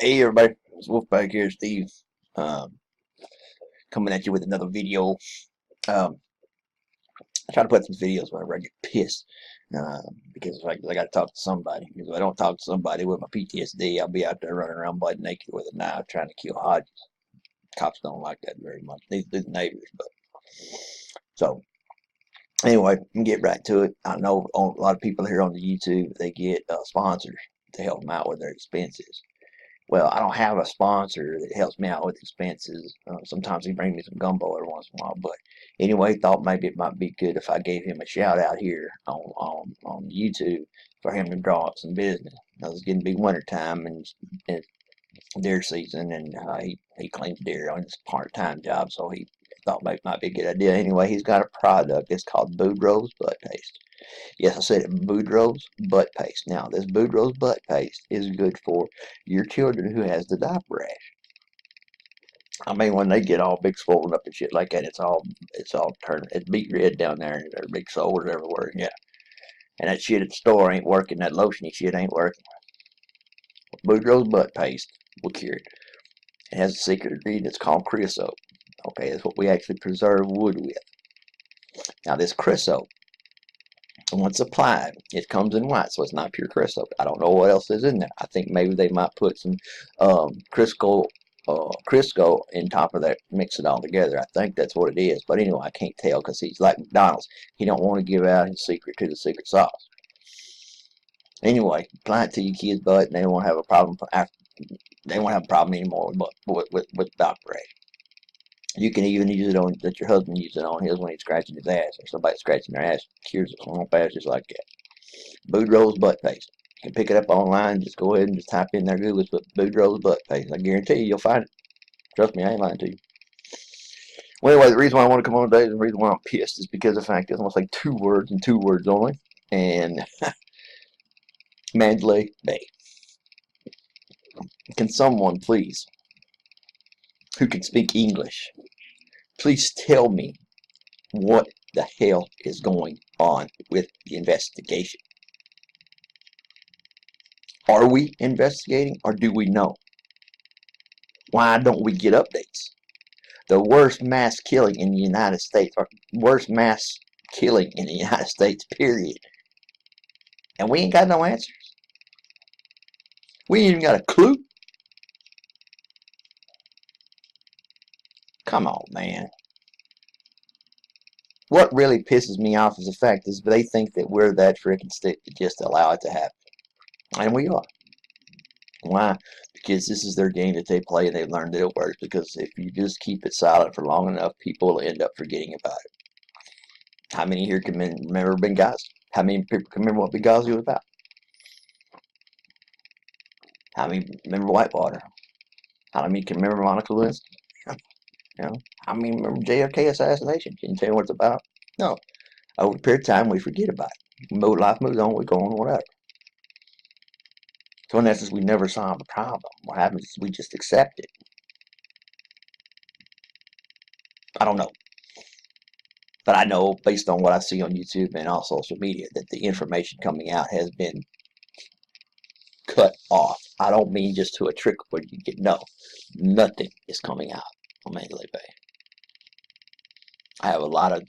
Hey everybody, it's Wolfpack here, Steve. Um, Coming at you with another video. I try to put some videos whenever I get pissed, because I got to talk to somebody. Because if I don't talk to somebody with my PTSD, I'll be out there running around butt naked with a knife trying to kill Hodges. Cops don't like that very much. These the neighbors, but so anyway, we can get right to it. I know a lot of people here on the YouTube they get sponsors to help them out with their expenses. Well, I don't have a sponsor that helps me out with expenses. Sometimes he brings me some gumbo every once in a while. But anyway, thought maybe it might be good if I gave him a shout out here on YouTube for him to draw up some business. Now, it's getting to be winter time and it's deer season, and he claims deer on his part-time job, so he thought maybe it might be a good idea. Anyway, he's got a product. It's called Boudreaux's Butt Paste. Yes, I said it, Boudreaux's butt paste. Now, this Boudreaux's butt paste is good for your children who has the diaper rash. I mean, when they get all big swollen up and shit like that, it's all turned, it's beet red down there, and there's big sores everywhere. Yeah, and that shit at the store ain't working. That lotiony shit ain't working. Boudreaux's butt paste will cure it. It has a secret ingredient that's called creosote. Okay, that's what we actually preserve wood with. Now, this creosote, once applied, it comes in white, so it's not pure Crisco. I don't know what else is in there. I think maybe they might put some Crisco in top of that, mix it all together. I think that's what it is. But anyway, I can't tell because he's like McDonald's. He don't want to give out his secret to the secret sauce. Anyway, apply it to your kid's butt, and they won't have a problem. They won't have a problem anymore with doctor. You can even use it on, let your husband use it on his when he's scratching his ass, or somebody scratching their ass cures it on fast just like that. Boudreaux's butt paste. You can pick it up online. Just go ahead and just type in there Google, put Boudreaux's butt paste. I guarantee you, you'll find it. Trust me, I ain't lying to you. Well, anyway, the reason why I want to come on today, the reason why I'm pissed is because the fact is I'm going to say two words and two words only. And Mandalay Bay. Can someone please, who can speak English, please tell me what the hell is going on with the investigation? Are we investigating or do we know? Why don't we get updates? The worst mass killing in the United States, or worst mass killing in the United States, period. And we ain't got no answers. We ain't even got a clue. Come on, man. What really pisses me off is the fact is they think that we're that freaking stick to just allow it to happen. And we are. Why? Because this is their game that they play and they've learned that it works. Because if you just keep it silent for long enough, people will end up forgetting about it. How many here can remember Benghazi? How many people can remember what Benghazi was about? How many remember Whitewater? How many can remember Monica Lewinsky? You know, how many remember JFK assassination? Can you tell you what it's about? No. Over a period of time, we forget about it. Life moves on, we go on, whatever. So in essence, we never solve the problem. What happens is we just accept it. I don't know. But I know, based on what I see on YouTube and on social media, that the information coming out has been cut off. I don't mean just to a trickle where you get, no. Nothing is coming out on Mandalay Bay. I have a lot of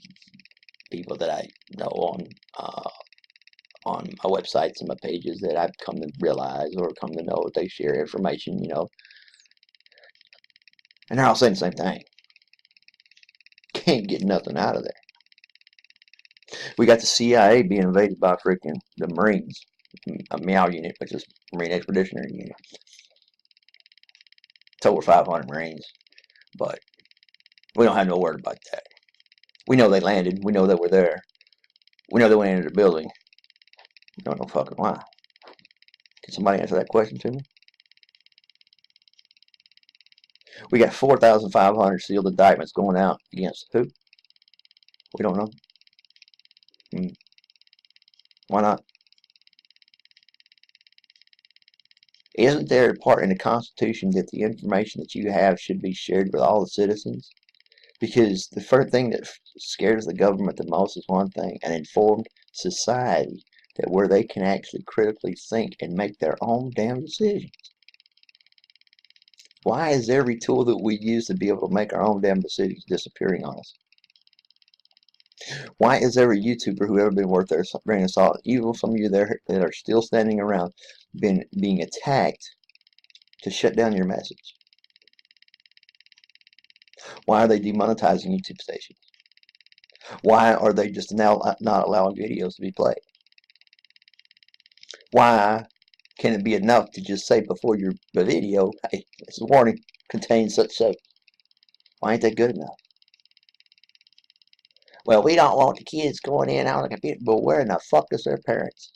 people that I know on my websites and my pages that I've come to realize or come to know they share information, and they're all saying the same thing. Can't get nothing out of there. We got the CIA being invaded by freaking the Marines, a MEOW unit, which is Marine Expeditionary Unit. It's over 500 Marines, but we don't have no word about that. We know they landed. We know they were there. We know they went into the building. We don't know fucking why. Can somebody answer that question to me? We got 4,500 sealed indictments going out against who? We don't know. Why not? Isn't there a part in the Constitution that the information that you have should be shared with all the citizens? Because the first thing that scares the government the most is one thing, an informed society that where they can actually critically think and make their own damn decisions. Why is every tool that we use to be able to make our own damn decisions disappearing on us? Why is every YouTuber who ever been worth their grain of salt, even some of you there that are still standing around, being attacked to shut down your message? Why are they demonetizing YouTube stations? Why are they just now not allowing videos to be played? Why can it be enough to just say before the video, hey, this warning contains such so? Why ain't that good enough? Well, we don't want the kids going in on the computer, but where in the fuck is their parents?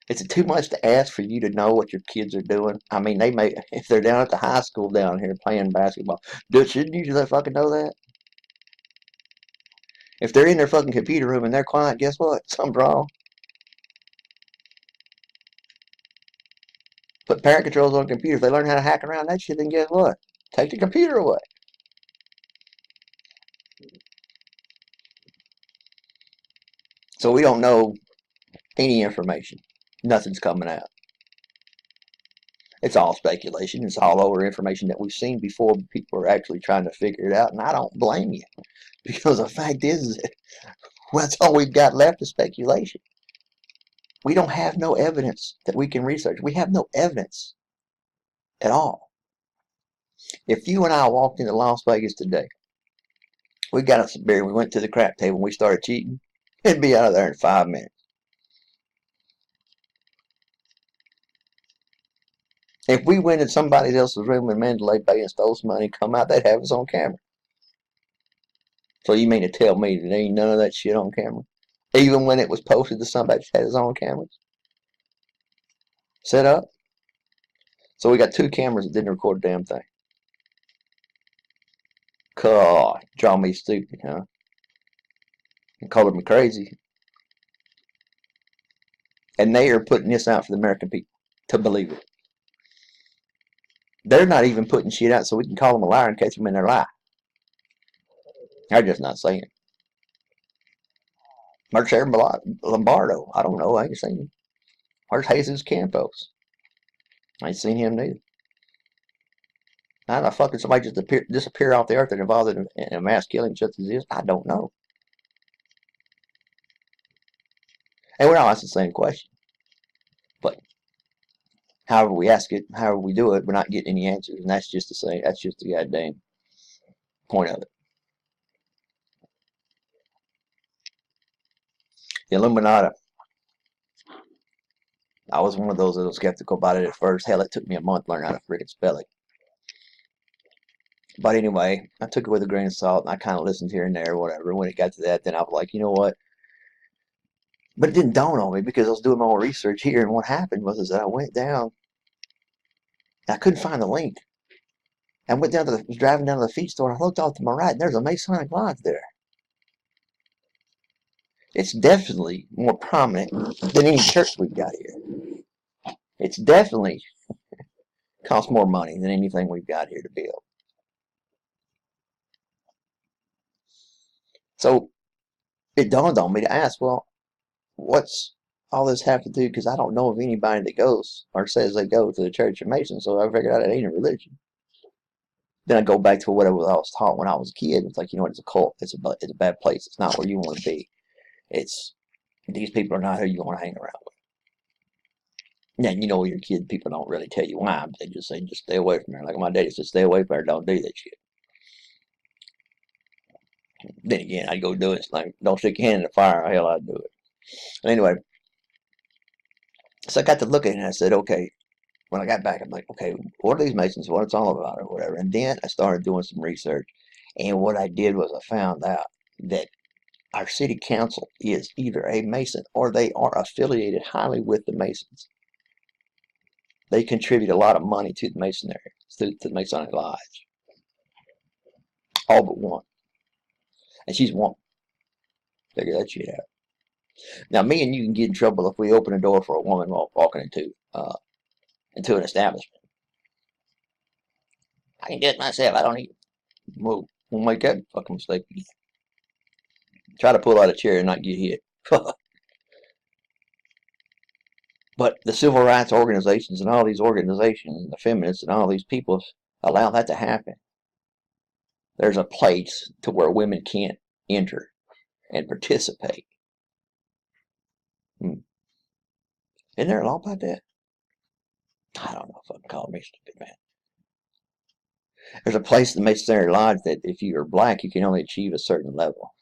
Is it too much to ask for you to know what your kids are doing? I mean, they may, if they're down at the high school down here playing basketball, shouldn't you fucking know that? If they're in their fucking computer room and they're quiet, guess what? Something's wrong. Put parent controls on the computer. If they learn how to hack around that shit, then guess what? Take the computer away. So we don't know any information. Nothing's coming out. It's all speculation. It's all over information that we've seen before. People are actually trying to figure it out, and I don't blame you. Because the fact is that that's all we've got left is speculation. We don't have no evidence that we can research. We have no evidence at all. If you and I walked into Las Vegas today, we got us a beer, we went to the crap table, and we started cheating, it'd be out of there in 5 minutes. If we went in somebody else's room in Mandalay Bay and stole some money and come out, they'd have us on camera. So you mean to tell me that there ain't none of that shit on camera? Even when it was posted to somebody that had his own cameras set up? So we got 2 cameras that didn't record a damn thing. God, draw me stupid, huh? And calling me crazy. And they are putting this out for the American people to believe it. They're not even putting shit out so we can call them a liar and catch them in their lie. They're just not saying it. Where's Aaron Lombardo? I don't know. I ain't seen him. Where's Jesus Campos? I ain't seen him neither. How the fuck did somebody just disappear off the earth and involved in a mass killing such as this? I don't know. And we're all asking the same question. But however we ask it, however we do it, we're not getting any answers. And that's just the same. That's just the goddamn point of it. The Illuminati. I was one of those that was skeptical about it at first. Hell, it took me a month to learn how to freaking spell it. But anyway, I took it with a grain of salt, and I kind of listened here and there, or whatever. When it got to that, then I was like, you know what? But it didn't dawn on me because I was doing my own research here, and what happened was that I went down. I couldn't find the link. I went down to was driving down to the feed store, and I looked off to my right, and there's a Masonic lodge there. It's definitely more prominent than any church we've got here. It's definitely costs more money than anything we've got here to build. So it dawned on me to ask, well, what's all this have to do? Because I don't know of anybody that goes or says they go to the Church of Masons, so I figured out it ain't a religion. Then I go back to what I was taught when I was a kid. It's like, you know what, it's a cult. It's a bad place. It's not where you want to be. These people are not who you want to hang around with. And you know, your kid, people don't really tell you why, but they just say, just stay away from there. Like my daddy said, stay away from her, don't do that shit. Then again, I'd go do it. It's like, don't stick your hand in the fire. Hell, I'd do it. Anyway, so I got to look at it and I said, okay, when I got back, I'm like, okay, what are these Masons? What it's all about or whatever. And then I started doing some research. And what I did was I found out that our city council is either a Mason or they are affiliated highly with the Masons. They contribute a lot of money to the Masonry, to the Masonic Lodge. All but one. And she's one. Figure that shit out. Now, me and you can get in trouble if we open a door for a woman walking into an establishment. I can do it myself. I don't need. We'll make that fucking mistake again. Try to pull out a chair and not get hit. But the civil rights organizations and all these organizations and the feminists and all these people allow that to happen. There's a place to where women can't enter and participate. Isn't there a law about that? I don't know if I can call me stupid, man. There's a place in the Masonry Lodge that if you're black, you can only achieve a certain level.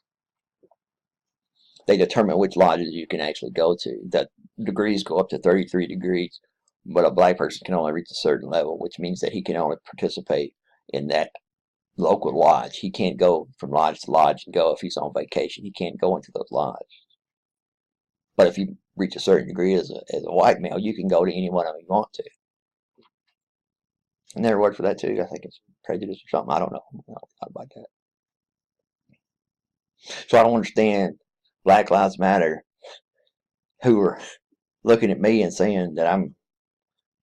They determine which lodges you can actually go to. The degrees go up to 33 degrees, but a black person can only reach a certain level, which means that he can only participate in that local lodge. He can't go from lodge to lodge and go if he's on vacation. He can't go into those lodges. But if you reach a certain degree as a white male, you can go to any one of them you want to. And there's a word for that too. I think it's prejudice or something. I don't know. I don't know about that. So I don't understand Black Lives Matter who are looking at me and saying that I'm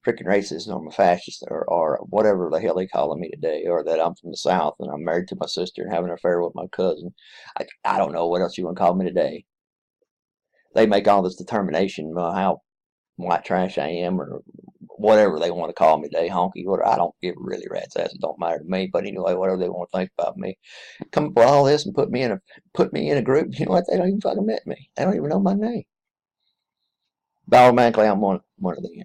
freaking racist or I'm a fascist or whatever the hell they calling me today, or that I'm from the South and I'm married to my sister and having an affair with my cousin. I don't know what else you want to call me today. They make all this determination about how white trash I am or whatever they want to call me today, honky, whatever. I don't give a really rat's ass. It don't matter to me. But anyway, whatever they want to think about me, come up with all this and put me in a group. You know what? They don't even fucking met me. They don't even know my name. But automatically, I'm one of them.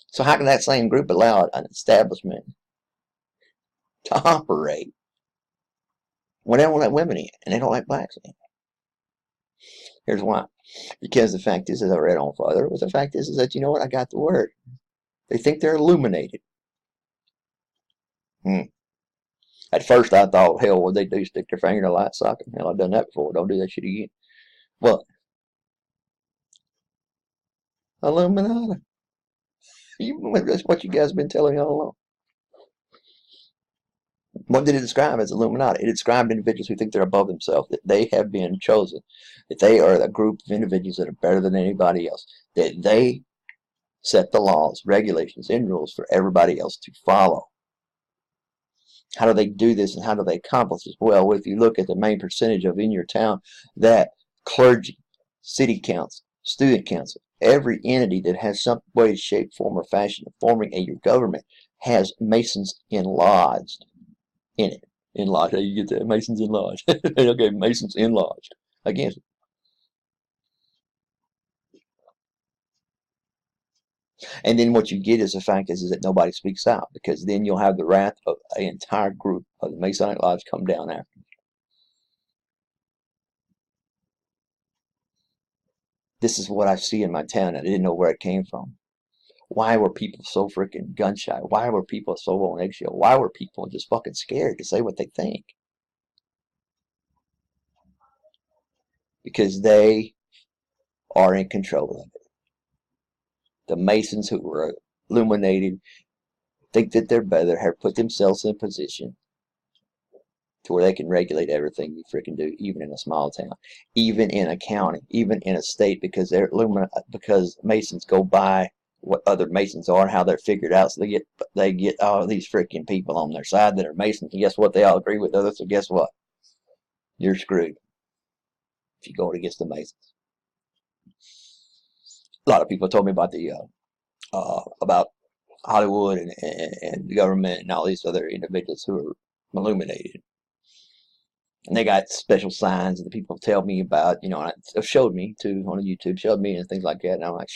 So how can that same group allow an establishment to operate when they don't let women in and they don't let blacks in? Here's why. Because the fact is, as I read on further, the fact is that, you know what, I got the word. They think they're illuminated. At first I thought, hell, what they do, stick their finger in a light socket? Hell, I've done that before. Don't do that shit again. Well, Illuminati. That's what you guys have been telling me all along. What did it describe as Illuminati? It described individuals who think they're above themselves, that they have been chosen, that they are a group of individuals that are better than anybody else, that they set the laws, regulations, and rules for everybody else to follow. How do they do this and how do they accomplish this? Well, if you look at the main percentage of in your town, that clergy, city council, student council, every entity that has some way, shape, form, or fashion of forming a government has Masons enlodged in it. Enlodged. You get that? Masons enlodged. Okay, Masons enlodged against it. And then what you get is the fact is that nobody speaks out, because then you'll have the wrath of an entire group of the Masonic Lodge come down after. This is what I see in my town. I didn't know where it came from. Why were people so freaking gun shy? Why were people so on eggshell? Why were people just fucking scared to say what they think? Because they are in control of it. The Masons who were illuminated think that they're better, have put themselves in a position to where they can regulate everything you freaking do, even in a small town, even in a county, even in a state, because they're because Masons go by what other Masons are, how they're figured out. So they get all these freaking people on their side that are Masons, and guess what? They all agree with others. So guess what? You're screwed if you go against the Masons. A lot of people told me about the about Hollywood and the government and all these other individuals who are illuminated. And they got special signs that the people tell me about, you know, and it showed me too on YouTube, showed me and things like that. And I'm like,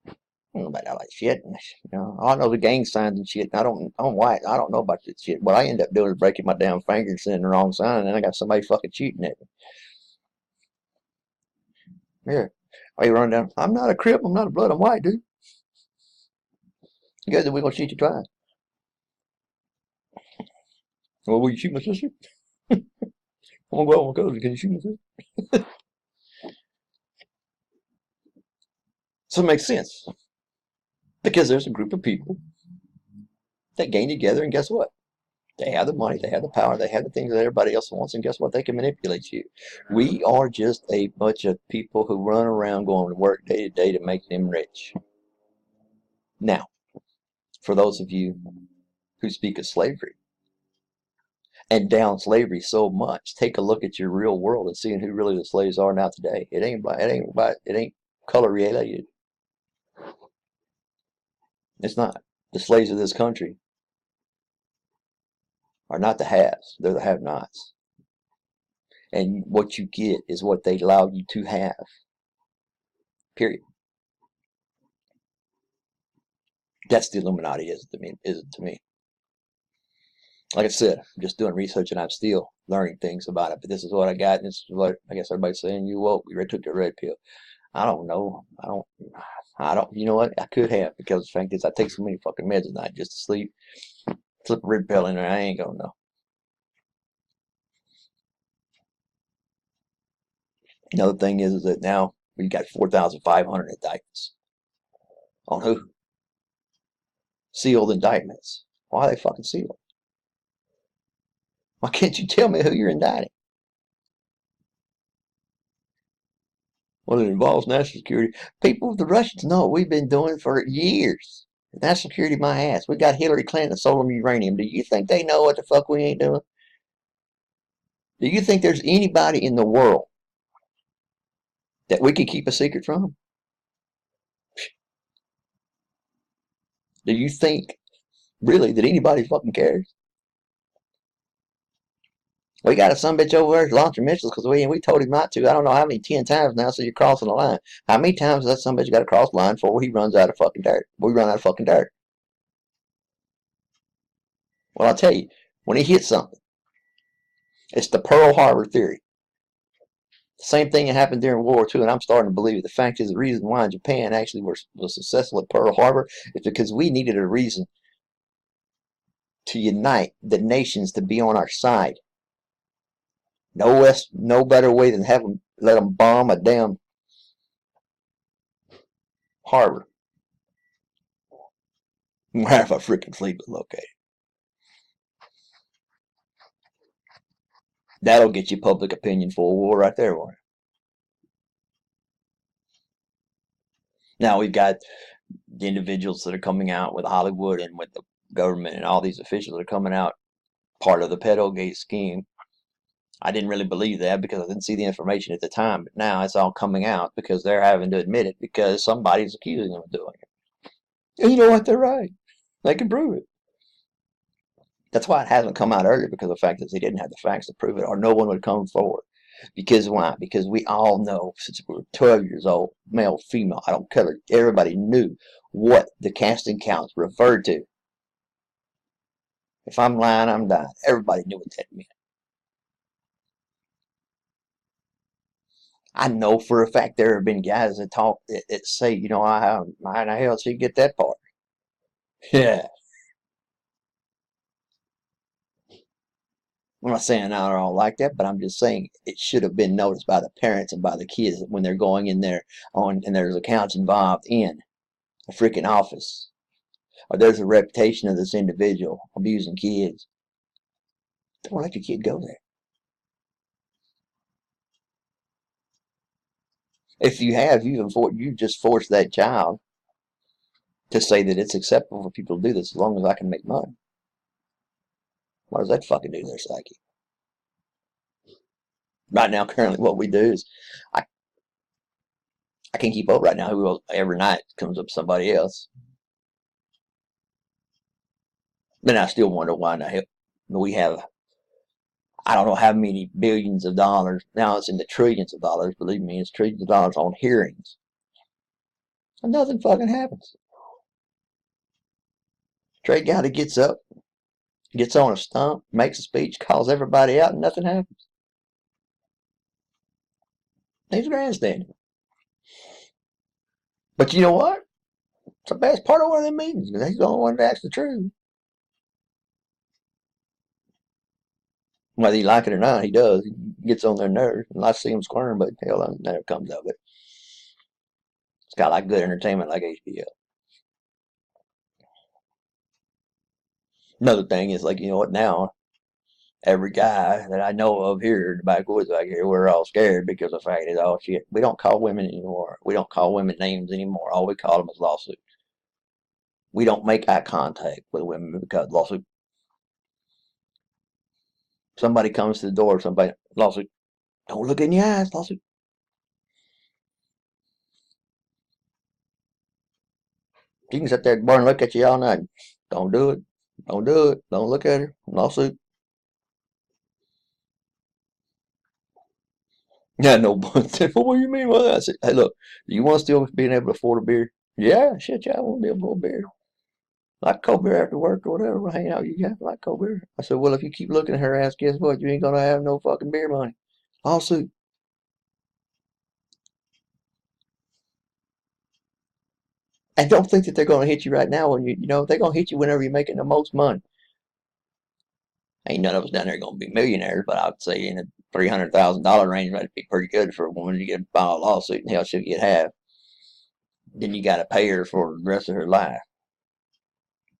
I don't know about that like shit. And, you know, I know the gang signs and shit. And I'm white. I don't know about this shit. What I end up doing is breaking my damn finger and sending the wrong sign, and then I got somebody fucking shooting at me. Yeah. Why you running down? I'm not a Crip. I'm not a Blood. I'm white, dude. You guys, we're gonna shoot you twice. Well, will you shoot my sister? I'm gonna go out with my cousin. Can you shoot my sister? So it makes sense. Because there's a group of people that gang together, and guess what? They have the money, they have the power, they have the things that everybody else wants, and guess what? They can manipulate you. We are just a bunch of people who run around going to work day to day to make them rich. Now, for those of you who speak of slavery and down slavery so much, take a look at your real world and seeing who really the slaves are now today. It ain't color related. It's not. The slaves of this country are not the haves. They're the have-nots. And what you get is what they allow you to have. Period. That's the Illuminati is it to me. Like I said, I'm just doing research and I'm still learning things about it. But this is what I got, and this is what I guess everybody's saying. You woke. You took the red pill. I don't know. I don't. You know what? I could have, because the fact is, I take so many fucking meds at night just to sleep. Slip a red pill in there, I ain't gonna know. Another thing is that now we got 4,500 indictments. On who? Sealed indictments. Why are they fucking sealed? Why can't you tell me who you're indicting? Well, it involves national security. People, the Russians know what we've been doing for years. National security, my ass. We got Hillary Clinton sold them uranium. Do you think they know what the fuck we ain't doing? Do you think there's anybody in the world that we could keep a secret from? Do you think, really, that anybody fucking cares? We got a sumbitch over there launching missiles because we told him not to. I don't know how many 10 times now, so you're crossing the line. How many times has that sumbitch got to cross the line before he runs out of fucking dirt? We run out of fucking dirt. Well, I'll tell you, when he hits something, it's the Pearl Harbor theory. The same thing that happened during World War II, and I'm starting to believe it. The fact is, the reason why Japan actually was successful at Pearl Harbor is because we needed a reason to unite the nations to be on our side. No better way than let them bomb a damn harbor where a freaking fleet was located. That'll get you public opinion for a war right there, boy. Now we've got the individuals that are coming out with Hollywood and with the government and all these officials that are coming out part of the pedogate scheme. I didn't really believe that because I didn't see the information at the time, but now it's all coming out because they're having to admit it because somebody's accusing them of doing it. And you know what? They're right. They can prove it. That's why it hasn't come out earlier, because of the fact that they didn't have the facts to prove it, or no one would come forward. Because why? Because we all know since we were 12 years old, male, female, I don't care, everybody knew what the casting counts referred to. If I'm lying, I'm dying. Everybody knew what that meant. I know for a fact there have been guys that talk that say, you know, how in the hell did she get that part? Yeah. I'm not saying now they're all like that, but I'm just saying it should have been noticed by the parents and by the kids when they're going in there and there's accounts involved in a freaking office, or there's a reputation of this individual abusing kids. Don't let your kid go there. If you have, you've just forced that child to say that it's acceptable for people to do this as long as I can make money. What does that fucking do to their psyche? Right now, currently, what we do is I can't keep up right now. Who every night comes up somebody else. Then I still wonder why in the hell we have, I don't know how many billions of dollars. Now it's in the trillions of dollars. Believe me, it's trillions of dollars on hearings. And nothing fucking happens. Trey guy that gets up, gets on a stump, makes a speech, calls everybody out, and nothing happens. He's grandstanding. But you know what? It's the best part of one of them meetings, because he's the only one that acts the truth. Whether you like it or not, he does. He gets on their nerves. And I see him squirm, but hell, that never comes of it. It's got like good entertainment like HBO. Another thing is, like, you know what, now every guy that I know of here in the backwoods back here, we're all scared because the fact is, oh shit, we don't call women anymore. We don't call women names anymore. All we call them is lawsuit. We don't make eye contact with women because lawsuit. Somebody comes to the door, somebody, lawsuit. Don't look in your eyes, lawsuit. She can sit there at the bar and look at you all night. Don't do it. Don't do it. Don't look at her. Lawsuit. Yeah, no, but what do you mean by that? I said, hey, look, do you want to still being able to afford a beer? Yeah, shit, yeah, I want to be able to afford a beer. Like cold beer after work or whatever. We'll hang out. You got like cold beer. I said, well, if you keep looking at her ass, guess what? You ain't gonna have no fucking beer money. Lawsuit. And don't think that they're gonna hit you right now when you know they're gonna hit you whenever you're making the most money. Ain't none of us down there gonna be millionaires, but I'd say in a $300,000 range, that'd be pretty good for a woman to get file a lawsuit and hell she'll get half. Then you gotta pay her for the rest of her life.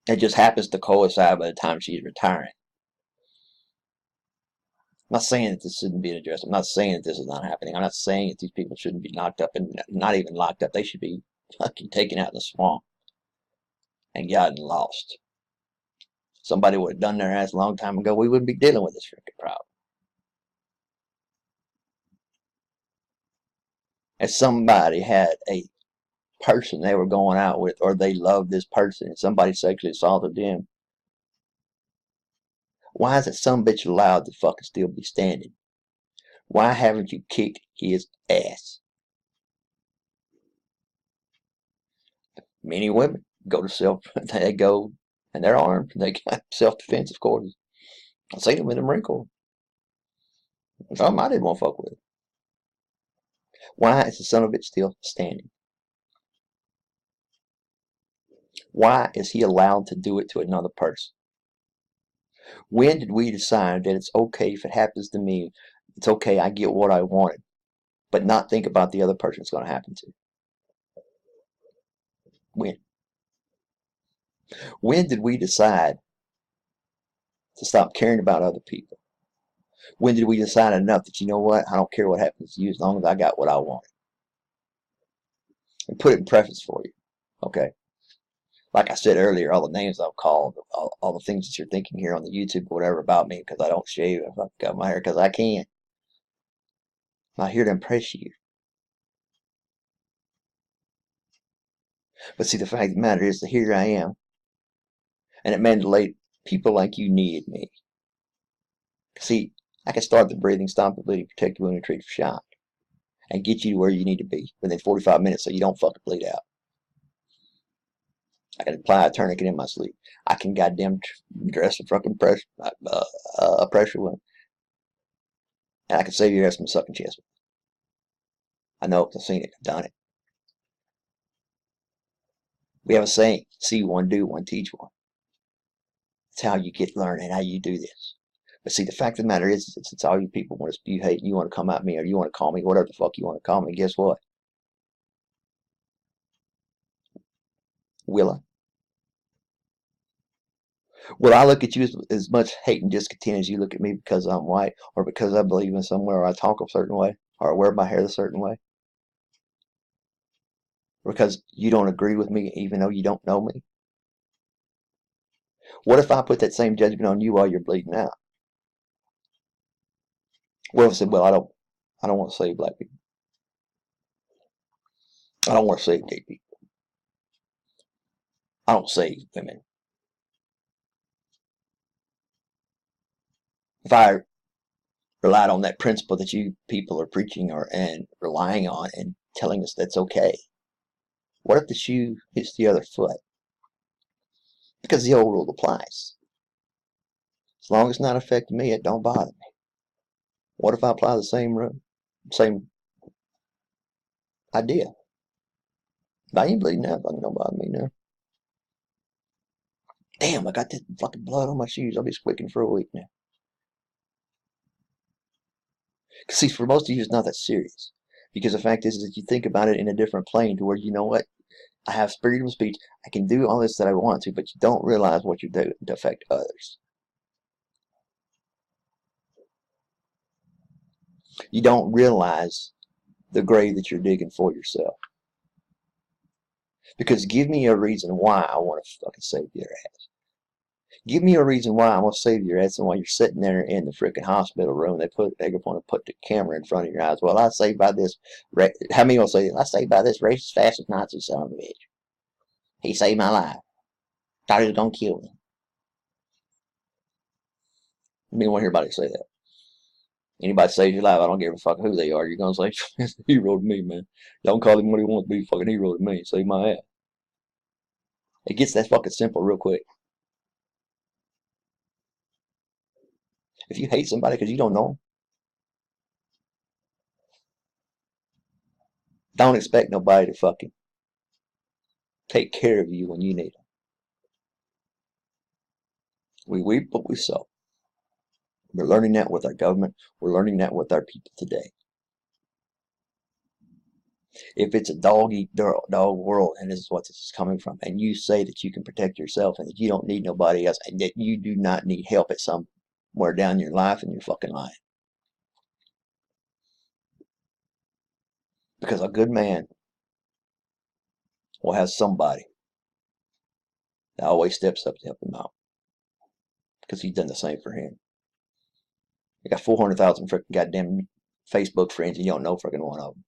It just happens to coincide by the time she's retiring. I'm not saying that this shouldn't be addressed. I'm not saying that this is not happening. I'm not saying that these people shouldn't be locked up and not even locked up. They should be fucking taken out in the swamp and gotten lost. Somebody would have done their ass a long time ago. We wouldn't be dealing with this freaking problem. If somebody had a person they were going out with or they loved this person and somebody sexually assaulted them, why is that some bitch allowed to fucking still be standing? Why haven't you kicked his ass? Many women go to they go and they're armed. They got self-defense, of course. I seen them in the Marine Corps. Some I didn't want to fuck with. Why is the son of a bitch still standing? Why is he allowed to do it to another person? When did we decide that it's okay if it happens to me? It's okay, I get what I wanted, but not think about the other person it's going to happen to. When? When did we decide to stop caring about other people? When did we decide enough that, you know what, I don't care what happens to you as long as I got what I want? And put it in preface for you, okay? Like I said earlier, all the names I've called, all the things that you're thinking here on the YouTube or whatever about me because I don't shave, if I've got my hair because I can. I'm not here to impress you. But see, the fact of the matter is that here I am, and at Mandalay, people like you needed me. See, I can start the breathing, stop the bleeding, protect the wound, and treat for shock, and get you to where you need to be within 45 minutes so you don't fucking bleed out. I can apply a tourniquet in my sleep. I can goddamn dress a fucking pressure wound. And I can save your ass from a sucking chest. I know because I've seen it. I've done it. We have a saying, see one, do one, teach one. It's how you get learning, how you do this. But see, the fact of the matter is, since all you people want to spew hate, and you want to come at me, or you want to call me whatever the fuck you want to call me, guess what? Will I? Will I look at you as much hate and discontent as you look at me because I'm white, or because I believe in somewhere, or I talk a certain way, or I wear my hair a certain way? Because you don't agree with me even though you don't know me? What if I put that same judgment on you while you're bleeding out? What if I said, well, I don't want to save black people. I don't want to save gay people. I don't save women. If I relied on that principle that you people are preaching and relying on and telling us that's okay, what if the shoe hits the other foot? Because the old rule applies. As long as it's not affecting me, it don't bother me. What if I apply the same idea? If I ain't bleeding out, fucking don't bother me now. Damn, I got this fucking blood on my shoes. I'll be squeaking for a week now. Because see, for most of you, it's not that serious. Because the fact is that you think about it in a different plane to where, you know what, I have freedom of speech. I can do all this that I want to, but you don't realize what you're doing to affect others. You don't realize the grave that you're digging for yourself. Because give me a reason why I want to fucking save your ass. Give me a reason why I'm going to save your ass, and while you're sitting there in the freaking hospital room, they're going to put the camera in front of your eyes. Well, I saved by this, how many will say, I saved by this racist, fascist, Nazi son of a bitch. He saved my life. Thought he was gonna kill me. You don't want to hear anybody say that. Anybody saves your life, I don't give a fuck who they are. You're gonna say, he's a hero to me, man. Y'all can call him what he wants to be, fucking hero to me. Save my ass. It gets that fucking simple real quick. If you hate somebody because you don't know them, don't expect nobody to fucking take care of you when you need them. We weep, but we sow. We're learning that with our government. We're learning that with our people today. If it's a dog eat dog world, and this is what this is coming from, and you say that you can protect yourself and that you don't need nobody else, and that you do not need help at somewhere down your life, and you're fucking lying. Because a good man will have somebody that always steps up to help him out. Because he's done the same for him. You got 400,000 freaking goddamn Facebook friends and you don't know freaking one of them.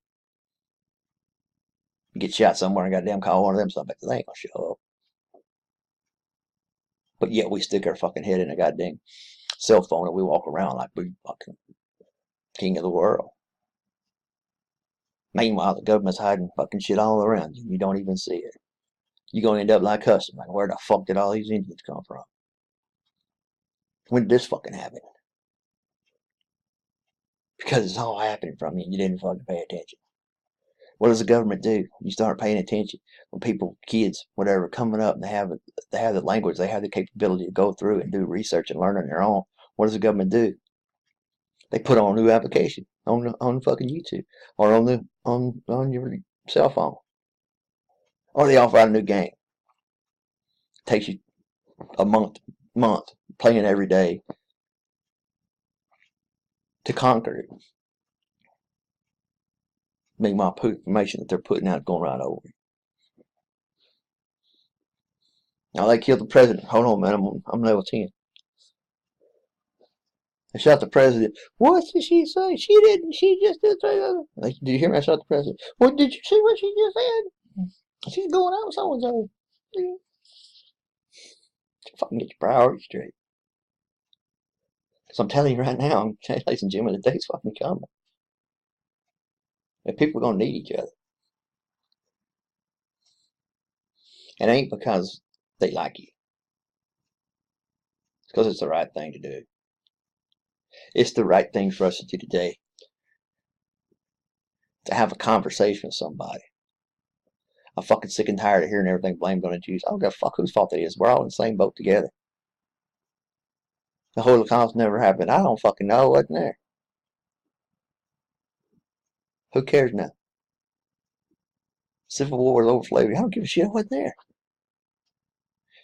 You get shot somewhere and goddamn call one of them something, they ain't gonna show up. But yet we stick our fucking head in a goddamn cell phone and we walk around like we fucking king of the world. Meanwhile, the government's hiding fucking shit all around you and you don't even see it. You're gonna end up like us. Like, where the fuck did all these Indians come from? When did this fucking happen? Because it's all happening from you and you didn't fucking pay attention. What does the government do? You start paying attention when people, kids, whatever, coming up and they have the language, they have the capability to go through and do research and learn on their own. What does the government do? They put on a new application on fucking YouTube or on your cell phone, or they offer out a new game. It takes you a month playing every day to conquer it. Meanwhile, information that they're putting out going right over. Now they killed the president. Hold on, man. I'm level 10. They shot the president. What did she say? She didn't. She just did say that. Like, did you hear me? I shot the president. What did you see? What she just said? She's going out with so and so. Fucking get your priorities straight. Because I'm telling you right now, ladies and gentlemen, the day's fucking coming. And people are gonna need each other. It ain't because they like you. It's because it's the right thing to do. It's the right thing for us to do today. To have a conversation with somebody. I'm fucking sick and tired of hearing everything blamed on the Jews. I don't give a fuck whose fault it is. We're all in the same boat together. The Holocaust never happened. I don't fucking know. It wasn't there. Who cares now? Civil War was over slavery. I don't give a shit. I wasn't there.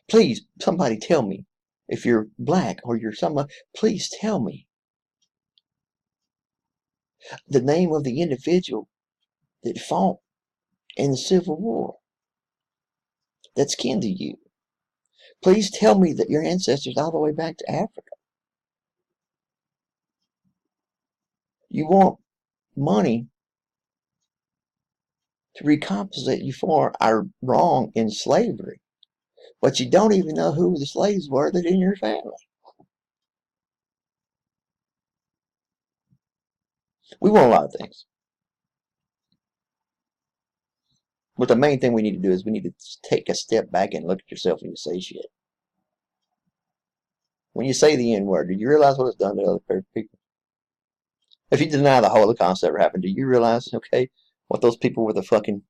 Please, somebody tell me. If you're black or you're somebody, please tell me the name of the individual that fought in the Civil War that's kin to you. Please tell me that your ancestors all the way back to Africa. You want money to recompensate you for our wrong in slavery, but you don't even know who the slaves were that in your family. We want a lot of things. But the main thing we need to do is we need to take a step back and look at yourself when you say shit. When you say the N-word, do you realize what it's done to other people? If you deny the Holocaust ever happened, do you realize, okay, what those people with the fucking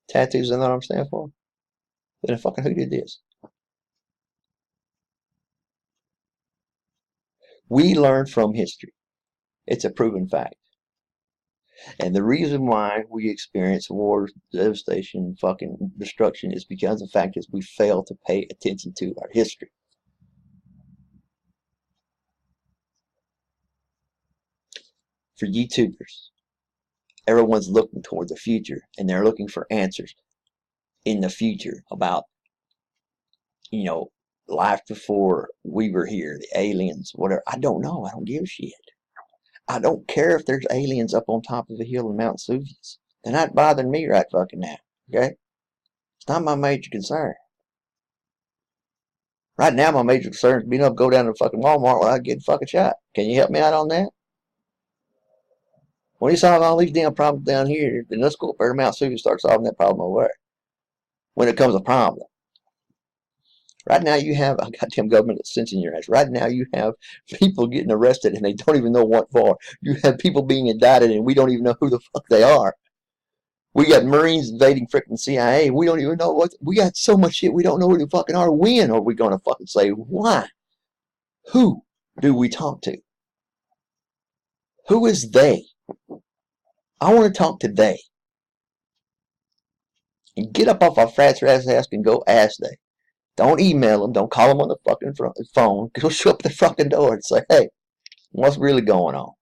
tattoos in their arms stand for? Then fucking who did this? We learn from history. It's a proven fact. And the reason why we experience wars, devastation, fucking destruction is because the fact is we fail to pay attention to our history. For YouTubers, everyone's looking toward the future and they're looking for answers in the future about, life before we were here, the aliens, whatever. I don't know. I don't give a shit. I don't care if there's aliens up on top of a hill in Mount Vesuvius. They're not bothering me right fucking now. Okay? It's not my major concern. Right now, my major concern is being able to go down to fucking Walmart without getting fucking shot. Can you help me out on that? When you solve all these damn problems down here, then let's go up there to Mount Sioux and start solving that problem over there. When it comes a problem. Right now you have a goddamn government that's censoring your ass. Right now you have people getting arrested and they don't even know what for. You have people being indicted and we don't even know who the fuck they are. We got Marines invading frickin' CIA. We don't even know what. We got so much shit we don't know who they fucking are. When are we gonna fucking say why? Who do we talk to? Who is they? I want to talk to they. And get up off our frat ass and go ask they. Don't email them. Don't call them on the fucking phone. Go show up at the fucking door and say, hey, what's really going on?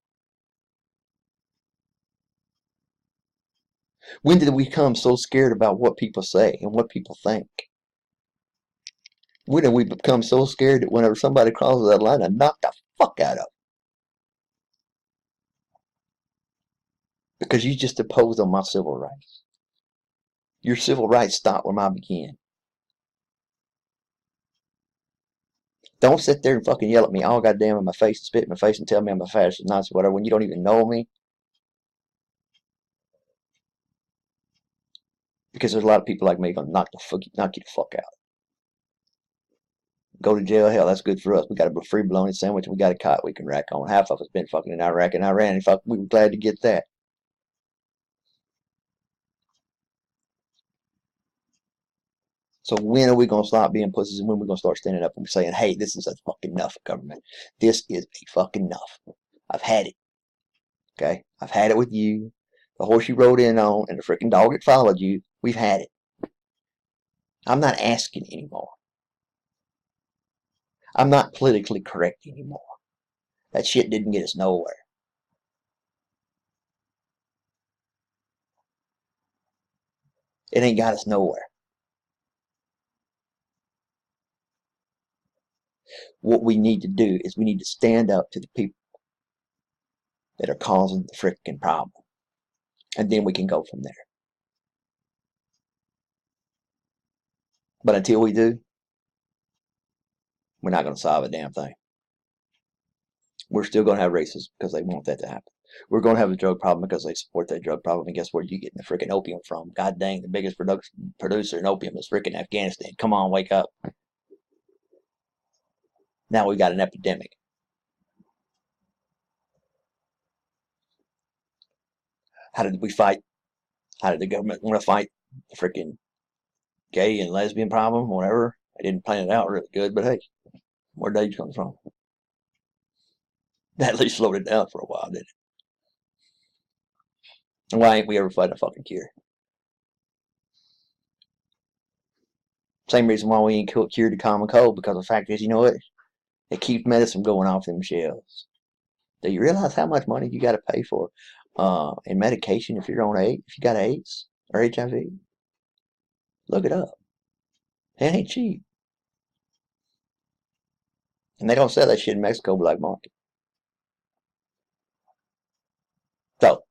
When did we become so scared about what people say and what people think? When did we become so scared that whenever somebody crosses that line, I knock the fuck out of them? Because you just imposed on my civil rights. Your civil rights stop where mine begin. Don't sit there and fucking yell at me all goddamn in my face and spit in my face and tell me I'm a fascist, Nazi, whatever, when you don't even know me. Because there's a lot of people like me gonna knock you the fuck out. Go to jail, hell, that's good for us. We got a free bologna sandwich and we got a cot we can rack on. Half of us been fucking in Iraq and Iran, and we were glad to get that. So when are we going to stop being pussies and when are we going to start standing up and saying, hey, this is a fucking enough, government. This is a fucking enough. I've had it. Okay? I've had it with you. The horse you rode in on and the freaking dog that followed you. We've had it. I'm not asking anymore. I'm not politically correct anymore. That shit didn't get us nowhere. It ain't got us nowhere. What we need to do is we need to stand up to the people that are causing the freaking problem. And then we can go from there. But until we do, we're not going to solve a damn thing. We're still going to have racism because they want that to happen. We're going to have a drug problem because they support that drug problem. And guess where you getting the freaking opium from? God dang, the biggest producer in opium is freaking Afghanistan. Come on, wake up. Now we got an epidemic. How did we fight? How did the government want to fight the freaking gay and lesbian problem? Whatever. They didn't plan it out really good, but hey, where'd they come from? That at least slowed it down for a while, didn't it? Why ain't we ever fighting a fucking cure? Same reason why we ain't cured the common cold, because the fact is, you know what? It keeps medicine going off them shelves. Do you realize how much money you got to pay for in medication if you're on AIDS, if you got AIDS or HIV? Look it up. It ain't cheap. And they don't sell that shit in Mexico black market. So,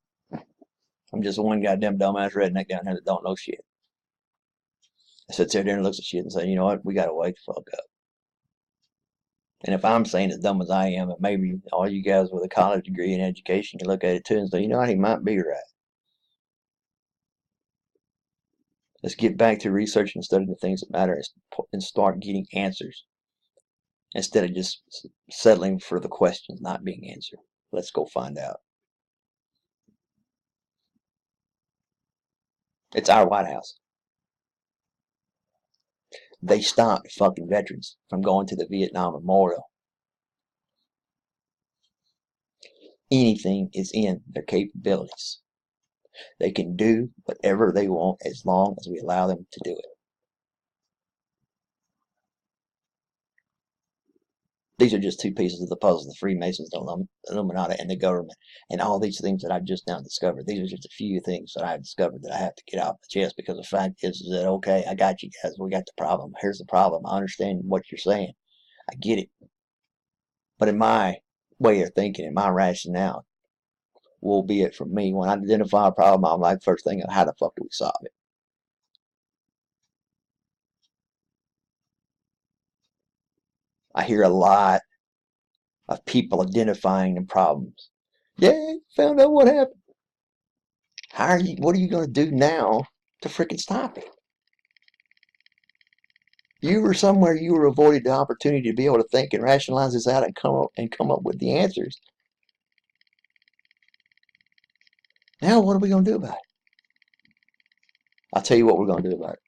I'm just one goddamn dumbass redneck down here that don't know shit. I sits there and looks at shit and says, you know what, we gotta wake the fuck up. And if I'm saying as dumb as I am, and maybe all you guys with a college degree in education can look at it too and say, you know what, he might be right. Let's get back to researching and studying the things that matter and start getting answers instead of just settling for the questions not being answered. Let's go find out. It's our White House. They stopped fucking veterans from going to the Vietnam Memorial. Anything is in their capabilities. They can do whatever they want as long as we allow them to do it. These are just two pieces of the puzzle: the Freemasons, the Illuminati, and the government. And all these things that I've just now discovered. These are just a few things that I've discovered that I have to get off my chest, because the fact is that, okay, I got you guys. We got the problem. Here's the problem. I understand what you're saying. I get it. But in my way of thinking, in my rationale, will be it from me. When I identify a problem, I'm like, first thing, how the fuck do we solve it? I hear a lot of people identifying the problems. Yeah, found out what happened. What are you going to do now to freaking stop it? You were somewhere you were avoided the opportunity to be able to think and rationalize this out and come up with the answers. Now what are we going to do about it? I'll tell you what we're going to do about it.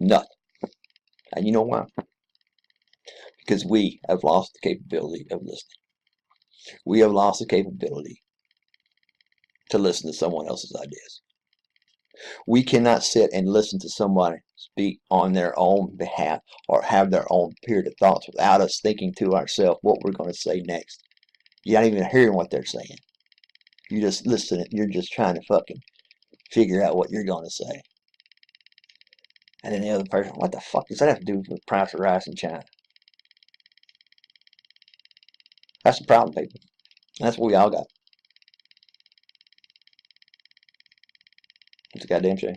Nothing. And you know why? Because we have lost the capability of listening. We have lost the capability to listen to someone else's ideas. We cannot sit and listen to somebody speak on their own behalf or have their own period of thoughts without us thinking to ourselves what we're going to say next. You're not even hearing what they're saying. You just listen. You're just trying to fucking figure out what you're going to say. And then the other person, what the fuck does that have to do with the price of rice in China? That's the problem, people. That's what we all got. It's a goddamn shame.